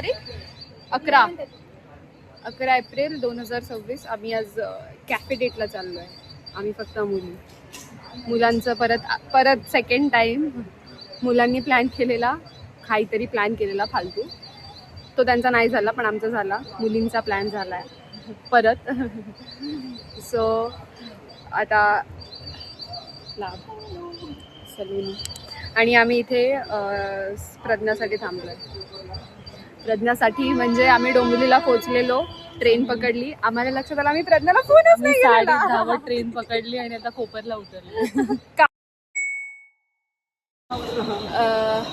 तारीख 11 एप्रिल 2026. आम्ही आज कॅफे डेटला चाललो आहे. आम्ही फक्त मुलांचं परत सेकंड टाईम मुलांनी प्लॅन केलेला, काहीतरी प्लॅन केलेला फालतू, तो त्यांचा नाही झाला पण आमचा झाला. मुलींचा प्लॅन झाला आहे परत. सो आता सलून आणि आम्ही इथे प्रज्ञासाठी थांबलो आहे. प्रज्ञासाठी म्हणजे आम्ही डोंबिवलीला पोहोचलेलो, ट्रेन पकडली, आम्हाला लक्षात आलं आम्ही प्रज्ञाला फोनच नाही केलेला. ट्रेन पकडली आणि आता कोपरला उतरली.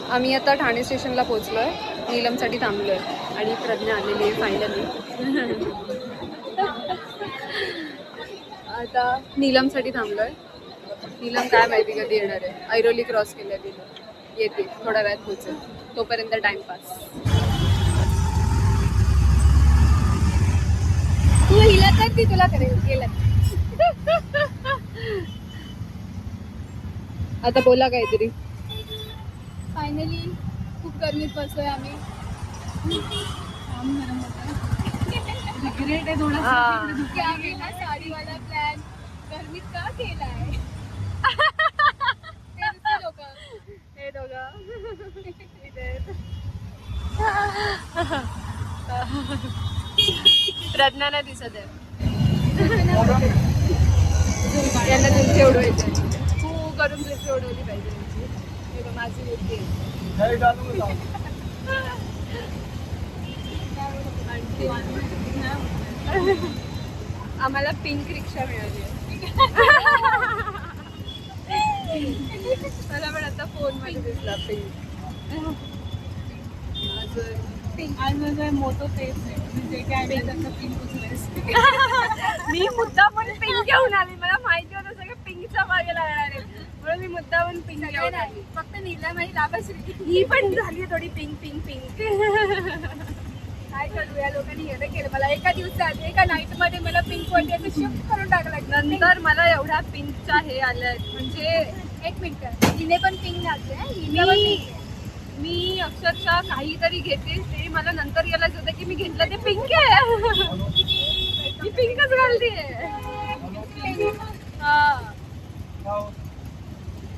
आम्ही आता ठाणे स्टेशनला पोहोचलो आहे, नीलमसाठी थांबलो आहे आणि प्रज्ञा आलेली आहे फायनली. आता नीलमसाठी थांबलो आहे. नीलम काय माहिती कधी येणार आहे. ऐरोली क्रॉस केलं आहे तिला, येते थोड्या वेळात पोहोचेल, तोपर्यंत टाइमपास. तू हिला तर ती तुला करेल गेलं. आता बोला काहीतरी. फायनली खूप गरमीत बसलोय आम्ही. रिग्रेट आहे थोडा. क्या केला साडीवाला प्लॅन गरमीत का केलाय? हे दोघं प्रज्ञा नाही दिसत आहे. यांना तुमची उडवायची तू करून तुमची उडवली पाहिजे. माझी होती आम्हाला पिंक रिक्षा मिळाली आहे. मला पण आता फोन मध्ये दिसला पिंक. आज माझा मोठो फेस आहे, जे काय आहे त्याचा पिंक उचलायचं. मी मुद्दा पण पिंक घेऊन आली. मला माहिती होतं सगळं पिंकच्या मागे लागणार आहे म्हणून मी मुद्दा पण पिंक घेऊन आली. फक्त नीला माही लाभाश्री ही पण झाली थोडी पिंक पिंक पिंक. काय करू या लोकांनी हे केलं. मला एका दिवसात एका नाईट मध्ये मला पिंक वरती असं शिफ्ट करून टाकलं. नंतर मला एवढ्या पिंकच्या हे आल्या म्हणजे एक मिनिट हिने पण पिंक घातले. मी अक्षरशः काहीतरी घेते ते मला नंतर रिअलाइज होतं की मी घेतलं ते पिंक आहे. मी पिंकच घालते.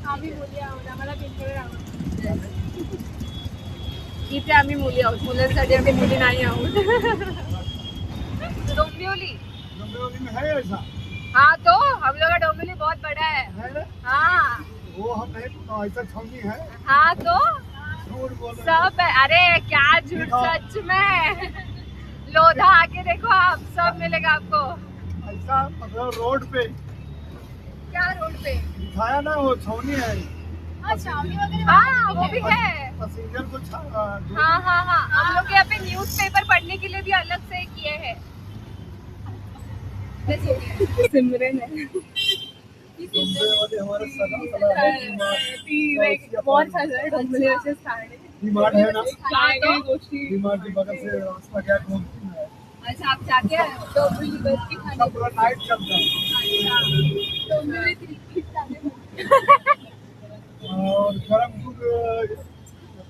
आम्ही मुली आहोत, आम्हाला पिंक कलर आवडतो. इथे आम्ही मुली आहोत, मुलांसाठी आम्ही मुली नाही आहोत. डोंबिवली में है ऐसा? हाँ तो हम लोग का डोंबिवली बहुत बड़ा है. हाँ वो हम नहीं, ऐसा छौनी है। हाँ तो झूठ बोल रहे सब है. अरे क्या झूठ, सच में. लोधा आके देखो आप, सब मिलेगा आपको. हैं। ऐसा मतलब रोड पे क्या रोड पे? दिखाया ना, वो छौनी है। हाँ छावनी वगैरह. हाँ वो भी है. पैसेंजर को हाँ हाँ हाँ हम लोग यहाँ पे न्यूज़पेपर पढ़ने के लिए भी अलग से किए हैं. सिमरन आहे मुंबई वाले हमारे सदा ती बहुत हजार डोंबिवली असेच ठाणे डिमांड है ना, काय काय गोष्टी. डिमांड के बगल से रास्ता क्या घूमती है। अच्छा आप जाके आए हो? डोंबिवली बस्ती खाने. सब पूरा नाइट चलता है। डोंबिवली क्रिकेट खाने. और गरम दूध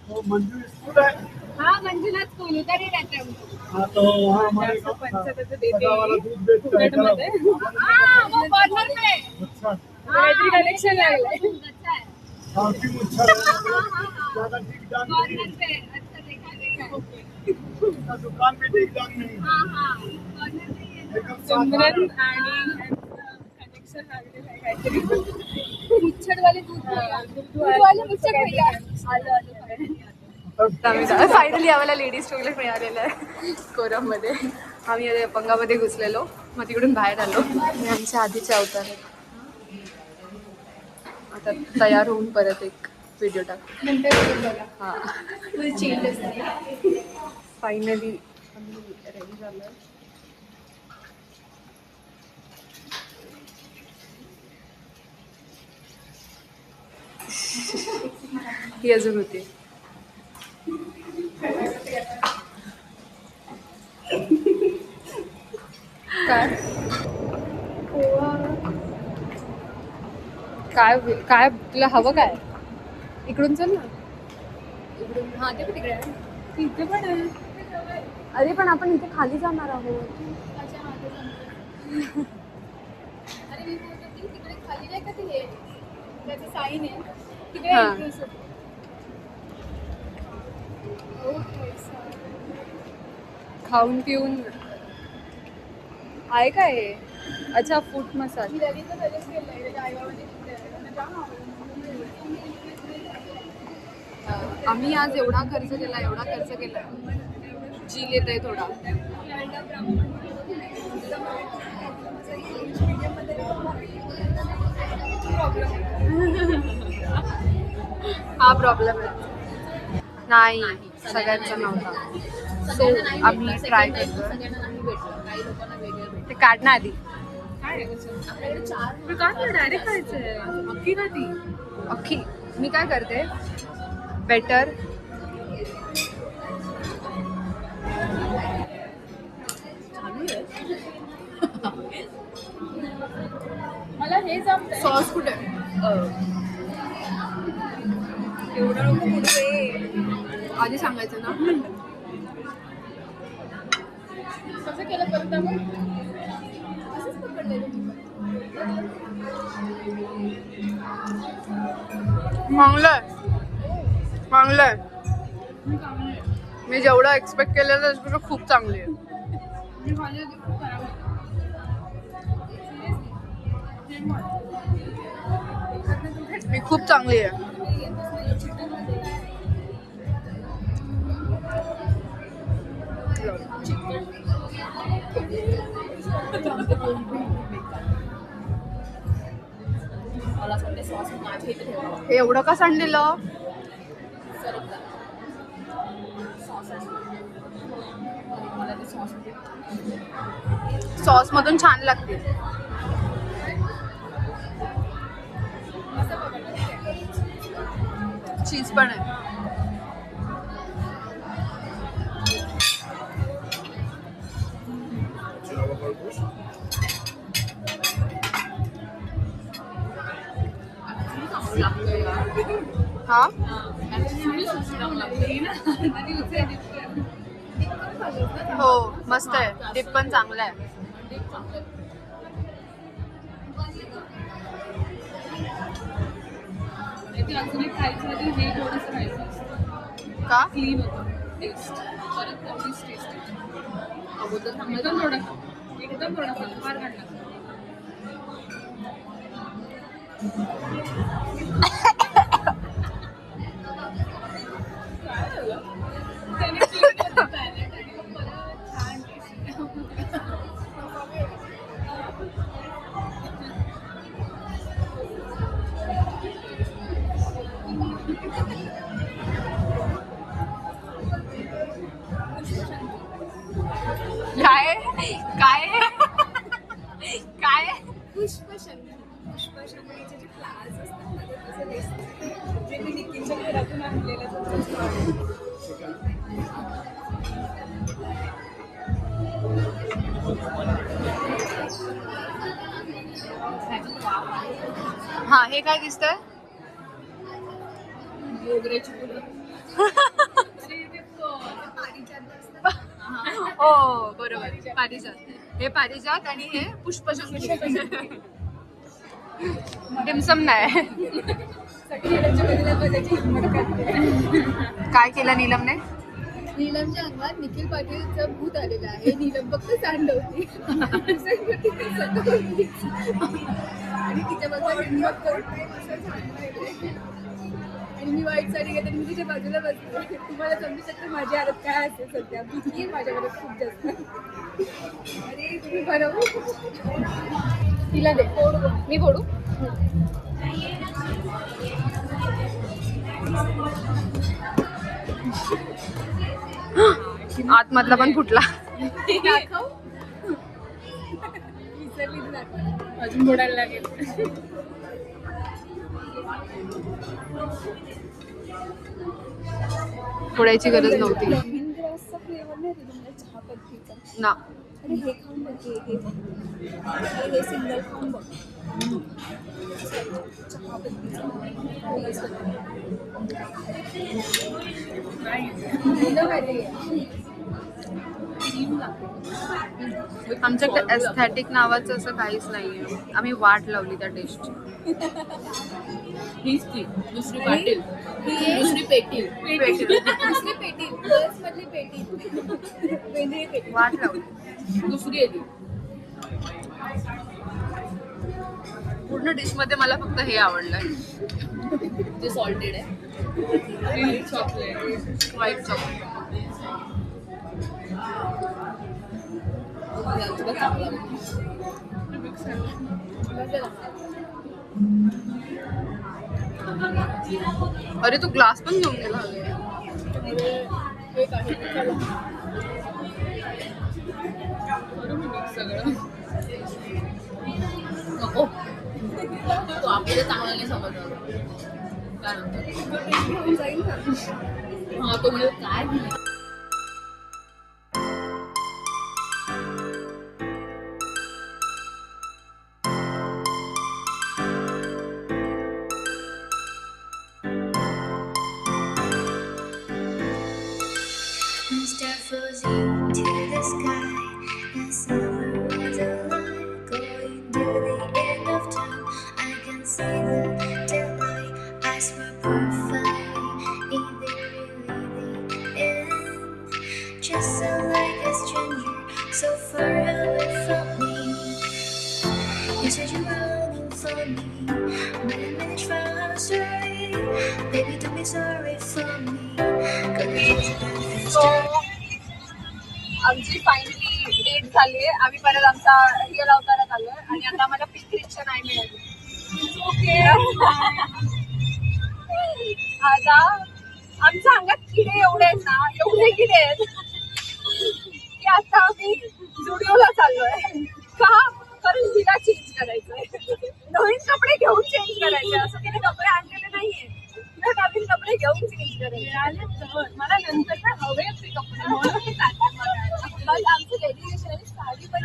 तो मंजू स्कूल है। हाँ मंजुनाथ स्कूल उधर ही रहते हैं हम लोग. हाँ तो वहाँ हमारे जास्त पंचायत देते सदा वाला दूध बेचता है। फुकटमध्ये. हाँ वो कॉर्नर पे. अच्छा, काहीतरी कलेक्शन लागलंय. अच्छा है. काफी अच्छा है। ज्यादा ठीक ठाक नहीं कॉर्नर पे. अच्छा देखा है. है, दुकान पे ठीक ठाक नहीं है। हाँ हाँ कॉर्नर पे ही है. एकदम सिमरन साधारण। आणि कनेक्शन लागलेलं आहे काहीतरी. मुच्छडवाले दूध दूधवाले मुच्छड भैया. आलं आलं. फायनली आम्हाला लेडीज टॉयलेट मिळालेलं आहे कोरममध्ये. आम्ही आता पंगामध्ये घुसलेलो, मग तिकडून बाहेर आलो. आणि आमचे आधीचे अवतार आहेत. आता तयार होऊन परत एक व्हिडिओ टाक. हां फायनली आम्ही रेडी झालो. ही अजून होती. काय काय काय तुला हवं काय? इकडून चल ना. इकडून. हा ते पण तिकडे आहे. तिथे पण आहे. अरे पण आपण इथे खाली जाणार आहोत. अच्छा, हा, ते सांगते. अरे मी बोलत होती तिकडे खाली नाही का ते हे त्याचं साईन आहे तिकडे हा. entrance होतं. ओके, खाऊन पिऊन आहे काय हे? अच्छा, फूट मसाज. मी रवीचं सजेस्ट केलंय त्याच्या आईबाबांनी त्यांना जाम आवडलं. आम्ही आज एवढा खर्च केला जील येत आहे थोडा. हा प्रॉब्लेम आहे. नाही सगळ्यांचा नव्हता. सो आम्ही ट्राय करतो. ते काढ ना आधी. डायरेक्ट खायचंय अख्खी का ती अख्खी. मी काय करते बेटर मला हे जमतंय. सॉस कुठे एवढं नको बोलू रे. आधी सांगायचं ना. कसं केलं परत आपण असंच पकडलेलं मी. चांगलंय. मी जेवढं एक्सपेक्ट केलं त्याच्यापेक्षा खूप चांगली आहे. मी खाल्ली होती खूप खराब होती. मी खूप चांगली आहे. मला असं वाटतं सॉस माझ्या इथे ठेवावं. हे एवढं का सांडलेलं? मला ते सॉस सॉस मधून छान लागते. चीज पण आहे. हा हो मस्त आहे. डिप पण चांगलं आहे. अजून एक खायचं आधी हे थोडंसं खायचं असतं. का क्लीन होतं टेस्ट. परत तेवढीच टेस्ट येते. अगोदर थांबायचं थोडं एकदम थोडंसं फार घातलं. त्याने clean होतं palate आणि मग परत छान taste. काय काय काय पुष्पशंकरीचे जे फ्लावर्स असतात ना ते तसं दिसतं. जे मी निखिलच्या घरातून आणलेलं तुमचं हा हे काय दिसतंय? मोगऱ्याची फुलं. अरे ते पारिजात असतं. हो बरोबर. पारिजात. हे पारिजात आणि हे पुष्पशंकरी. डिमसम नाही. सगळ्यांच्या बदला बजायची हिंमत करते. काय केलं नीलमने? नीलमच्या अंगात निखिल पाटीलचं भूत आलेलं आहे. नीलम फक्त सांडवती आणि तिच्या बाजूला हिंमत करून असं सांडलंय. आणि मी वाईट साडी घेते मी तिच्या बाजूला बसते. तुम्हाला समजू शकते माझी हालत काय असते सध्या. भीती आहे माझ्याकडे खूप जास्त. अरे तुम्ही बरोबर तिला दे. फोड. मी फोडू? आतमधला पण फुटला. दाखव. विसरली तू दाखव. अजून बोडायला लागेल. फोडायची गरज नव्हती लेमन ग्रासचा फ्लेवर नाही रे तुम्हाला चहा पत्तीचा. ना. अरे हे खाऊन बघ. हे सिंगल खाऊन बघ. चहा पत्तीचा नाही मुलं भारी आहे. लागते. आमच्याकडे एस्थेटिक नावाचं असं काहीच नाहीये. आम्ही वाट लावली त्या टेस्टची. हीच ती दुसरी पाटील, दुसरी पेटील. दुसरी पेटी, गर्ल्स मधली पेटी, वेंद्री पेटी. वाट लावली. दुसरी आहे ती. पूर्ण डिश मध्ये मला फक्त हे आवडलंय, जे सॉल्टेड आहे. Chocolate, white chocolate. अजिबात चांगला नाही. अरे तू ग्लास पण घेऊन गेला. एक आहे चला. सगळं नको. तो आपल्याला चांगला नाही समजलं. काय म्हणतो? घेऊन जाईल ना. हा तो म्हणजे काय Star flows into the sky, and summer was alive, going to the end of time. I can see the daylight, eyes were perfect, in the really the end. Just so like a stranger, so far away from me. You said you were running for me, but I managed from our story. Baby, don't be sorry for me, 'cause it was a perfect story. आमची finally date झाली. आम्ही परत आमचा real अवतारात आलोय आणि आता आम्हाला पिक रिक्षा नाही मिळाली. ओके. आता आमच्या अंगात किडे एवढे आहेत ना, एवढे किडे आहेत की आता आम्ही जुडिओला चाललोय. का? कारण तिला चेंज करायचंय. नवीन कपडे घेऊन चेंज करायचे. असं तिने कपडे आणलेले नाहीये. तिला नवीन कपडे घेऊन चेंज करायचे. मला नंतर ना हवे ते कपडे म्हणून मी चालले मला. बस आमचं डेडिकेशन आहे. साडी पण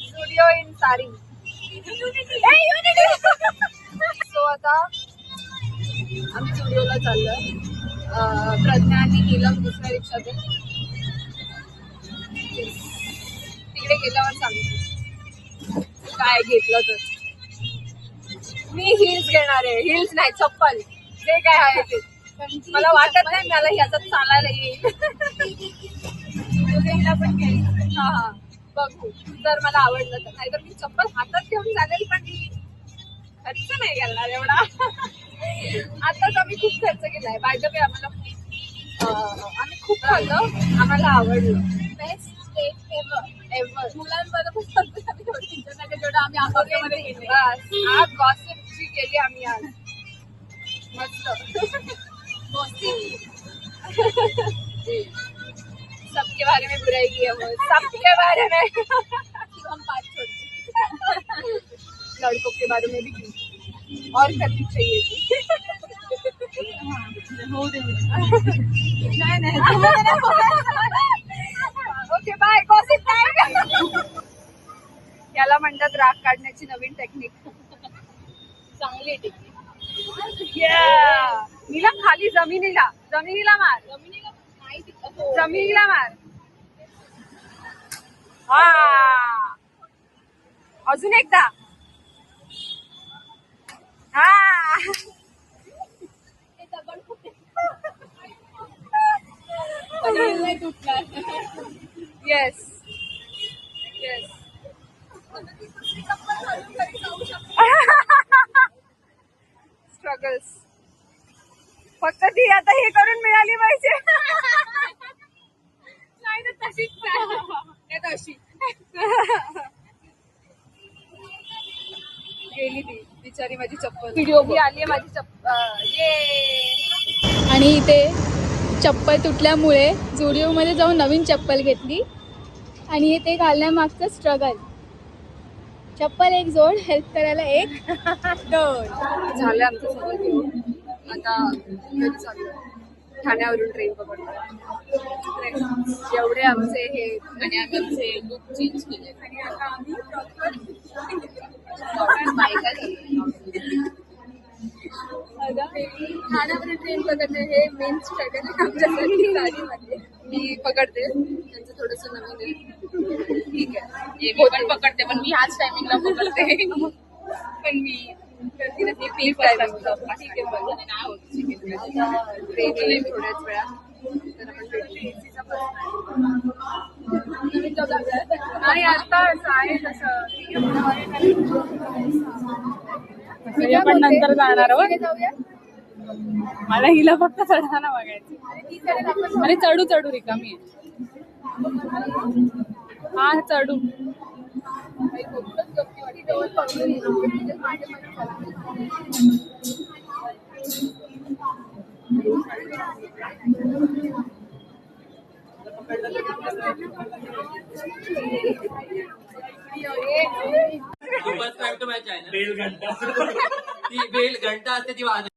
स्टुडिओ इन साडी. सो आता आम्ही स्टुडिओला चाललोय. प्रज्ञा आणि नीलम दुसऱ्या रिक्षातून. तिकडे गेल्यावर सांगतो काय घेतलं तर. मी हिल्स घेणार आहे. हिल्स नाही, चप्पल, जे काय आहे ते. मला वाटत नाही मला ह्याच्यात चालायला येईल. पण घ्यायचं. हा हा बघू जर मला आवडलं तर. नाहीतर मी चप्पल हातात घेऊन चालेल, पण मी खर्च नाही करणार एवढा. आताच आम्ही खूप खर्च केलाय. बाय द वे आम्हाला आम्ही खूप खाल्लं. आम्हाला आवडलं. Best date ever. मुलांबरोबर जेवढं आम्ही आंबोलीमध्ये केले. बस आज गॉसिपची केली आम्ही आज मस्त. सबके बारे में बुराई की है वो. सबके बारे में हम बात छोड़ते. लड़कों के बारे में भी की और करनी चाहिए थी. नहीं ओके बाय. Gossip time. याला म्हणतात राग काढण्याची नवीन टेक्निक. चांगली आहे टेक्निक. नीला खाली जमिनीला मार. जमिनीला मार. हा अजून एकदा. हा येस येस. स्ट्रगल्स. फक्त ती आता हे करून मिळाली पाहिजे. नाही तर तशीच तशी गेली ती बिचारी माझी चप्पल. व्हिडिओ आली आहे माझी चप्पल. ये. आणि इथे चप्पल तुटल्यामुळे जुडिओमध्ये जाऊन नवीन चप्पल घेतली. आणि हे ते घालण्यामागचं स्ट्रगल. चप्पल एक जोड, हेल्प करायला एक दोन. झालं आमचं सगळं घेऊन. आता घरी चाललो. ठाण्यावरून ट्रेन पकडतो. एवढे आमचे हे आणि आम्ही आमचे लुक चेंज केले. आणि आता आम्ही बायका झाली. ठाण्यावरून ट्रेन पकडणं हे मेन स्ट्रगल आहे आमच्यासाठी साडीमध्ये. मी पकडते त्यांचं थोडस नवीन आहे. ठीक आहे. मी पण पकडते पण मी ह्याच टायमिंगला पकडते. पण मी करते ना ते ठीक please आहे time. ठीक आहे बघ. नाही होत chicken. रेडी थोड्याच वेळात तर आपण भेटू. नाही आता आहे तसं मी पण नंतर जाणार आहोत. तिथे जाऊया मला हिला फक्त चढताना बघायचं. आणि ती चालेल आपण अरे चढू रिकामी आहे. हा चढू. जवळ पकडून येऊ. माझ्या मध्ये बेल घंटा ती बेल घंटा असते ती वाजत